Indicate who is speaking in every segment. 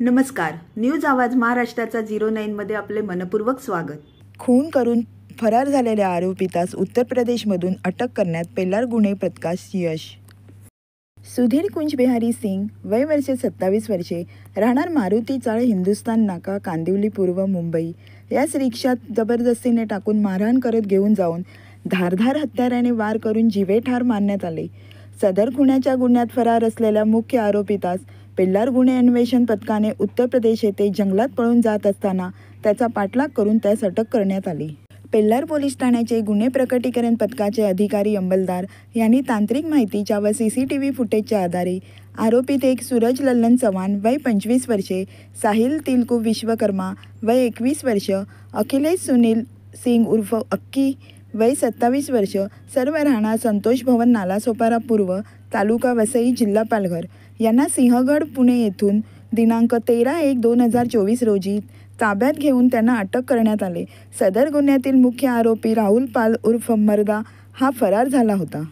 Speaker 1: नमस्कार. न्यूज आवाज महाराष्ट्राचा 09 मध्ये आपले मनपूर्वक स्वागत.
Speaker 2: खून करून फरार झालेल्या आरोपीतास उत्तर प्रदेशमधून अटक करण्यात पेल्लार गुन्हे पथकास यश. सुधीर कुंजबिहारी सिंग, वय वर्षे 27 वर्षे, राहणार मारुती चाळ, हिंदुस्तान नाका, कांदिवली पूर्व, मुंबई, याच रिक्षात जबरदस्तीने टाकून मारहाण करत घेऊन जाऊन धारदार हत्याराने वार करून जीवे ठार मारण्यात आले. सदर खुनाच्या गुन्ह्यात फरार असलेल्या मुख्य आरोपीतास पेल्लार गुन्हे अन्वेषण पथकाने उत्तर प्रदेश येथे जंगलात पळून जात असताना त्याचा पाठलाग करून त्यास अटक करण्यात आली. पेल्लार पोलीस ठाण्याचे गुन्हे प्रकटीकरण पथकाचे अधिकारी अंमलदार यांनी तांत्रिक माहितीच्या व CCTV फुटेजच्या आधारे आरोपीत एक सूरज लल्लन चव्हाण, वय 25 वर्षे, साहिल तिलकू विश्वकर्मा, वय 21 वर्ष, अखिलेश सुनील सिंग उर्फ अक्की, वय 27 वर्ष, सर्व राहणार संतोष भवन, नालासोपारा पूर्व, तालुका वसई, जिल्हा पालघर, यांना सिंहगड, पुणे येथून दिनांक 13/1/2024 रोजी ताब्यात घेऊन त्यांना अटक करण्यात आले. सदर गुन्ह्यातील मुख्य आरोपी राहुल पाल उर्फ मर्दा हा फरार झाला होता.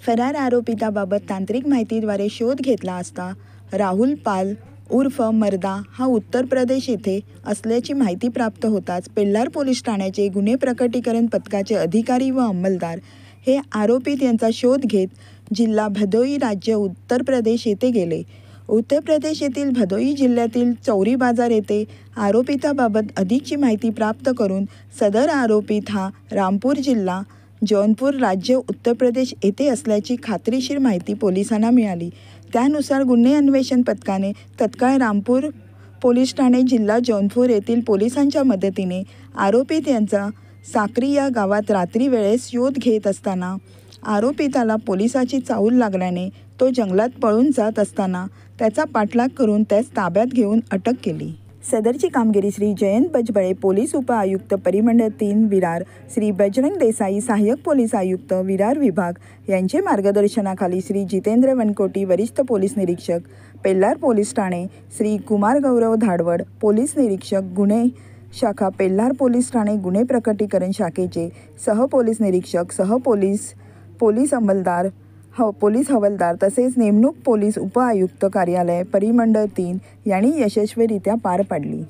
Speaker 2: फरार आरोपिताबाबत तांत्रिक माहितीद्वारे शोध घेतला असता राहुल पाल उर्फ मर्दा हा उत्तर प्रदेश येथे असल्याची माहिती प्राप्त होताच पेल्लार पोलीस ठाण्याचे गुन्हे प्रकटीकरण पथकाचे अधिकारी व अंमलदार हे आरोपीत यांचा शोध घेत जिल्हा भदोई, राज्य उत्तर प्रदेश येथे गेले. उत्तर प्रदेश येथील भदोई जिल्ह्यातील चौरी बाजार येथे आरोपिताबाबत अधिकची माहिती प्राप्त करून सदर आरोपीत हा रामपूर जिल्हा, जौनपूर राज्य उत्तर प्रदेश येथे असल्याची खात्रीशीर माहिती पोलिसांना मिळाली. त्यानुसार गुन्हे अन्वेषण पथकाने तत्काळ रामपूर पोलीस ठाणे, जिल्हा जौनपूर येथील पोलिसांच्या मदतीने आरोपीत यांचा साक्री या गावात रात्री वेळेस शोध घेत असताना आरोपिताला पोलिसाची चाहूल लागल्याने तो जंगलात पळून जात असताना त्याचा पाठलाग करून त्यास ताब्यात घेऊन अटक केली. सदरची कामगिरी श्री जयंत बजबळे, पोलीस उपआयुक्त परिमंडळ 3 विरार, श्री बजरंग देसाई, सहाय्यक पोलीस आयुक्त विरार विभाग यांचे मार्गदर्शनाखाली श्री जितेंद्र वनकोटी, वरिष्ठ पोलीस निरीक्षक पेल्लार पोलीस ठाणे, श्री कुमार गौरव धाडवड, पोलीस निरीक्षक गुन्हे शाखा पेल्लार पोलीस ठाणे गुन्हे प्रकटीकरण शाखेचे सहपोलीस निरीक्षक, पोलीस अंमलदार, पोलीस हवालदार तसेच नेमणूक पोलीस उपआयुक्त कार्यालय परिमंडळ 3 यांनी यशस्वीरित्या पार पाडली.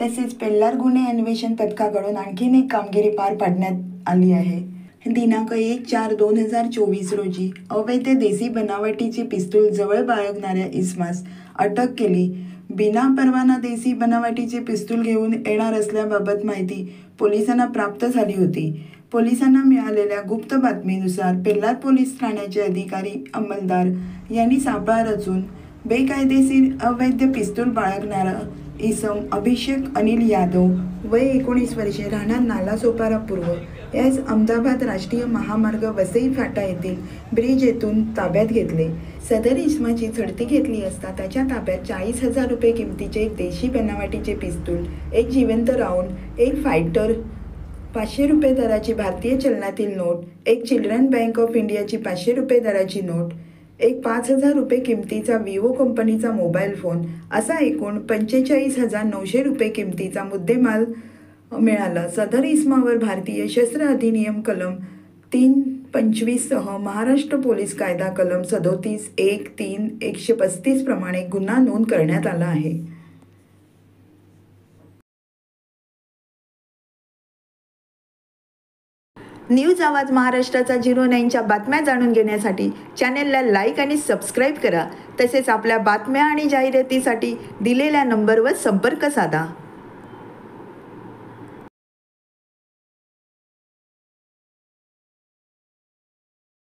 Speaker 2: तसेच पेल्लार गुन्हे अन्वेषण पथकाकडून आणखीन एक कामगिरी पार पाडण्यात आली आहे. दिनांक 1/4/2024 रोजी अवैध देशी बनावटीची पिस्तूल जवळ बाळगणाऱ्या इसमास अटक केली. बिना परवाना देशी बनावटीचे पिस्तूल घेऊन येणार असल्याबाबत माहिती पोलिसांना प्राप्त झाली होती. पोलिसांना मिळालेल्या गुप्त बातमीनुसार पेल्लार पोलीस ठाण्याचे अधिकारी अंमलदार यांनी सापळा रचून बेकायदेशीर अवैध पिस्तूल बाळगणारा इसम अभिषेक अनिल यादव, वय 19 वर्षे, राहणार नालासोपारा पूर्व, यास अहमदाबाद राष्ट्रीय महामार्ग वसई फाटा येथील ब्रिज येथून ताब्यात घेतले. सदर इसमाची झडती घेतली असता त्याच्या ताब्यात 40,000 रुपये किमतीचे एक देशी बनावटीचे पिस्तूल, एक जिवंत राऊंड, एक फायटर, 500 रुपये दराची भारतीय चलनातील नोट, एक चिल्ड्रन बँक ऑफ इंडियाची 500 रुपये दराची नोट, एक 5,000 रुपये किमतीचा विवो कंपनीचा मोबाईल फोन असा एकूण 45,900 रुपये किमतीचा मुद्देमाल मिळाला. सदर इसमावर भारतीय शस्त्र अधिनियम कलम 325 सह महाराष्ट्र पोलीस कायदा कलम 37(1)(3)(135) प्रमाणे गुन्हा नोंद करण्यात आला आहे.
Speaker 1: न्यूज आवाज महाराष्ट्राचा 09च्या बातम्या जाणून घेण्यासाठी चॅनेलला लाईक आणि सबस्क्राईब करा. तसेच आपल्या बातम्या आणि जाहिरातीसाठी दिलेल्या नंबरवर संपर्क साधा.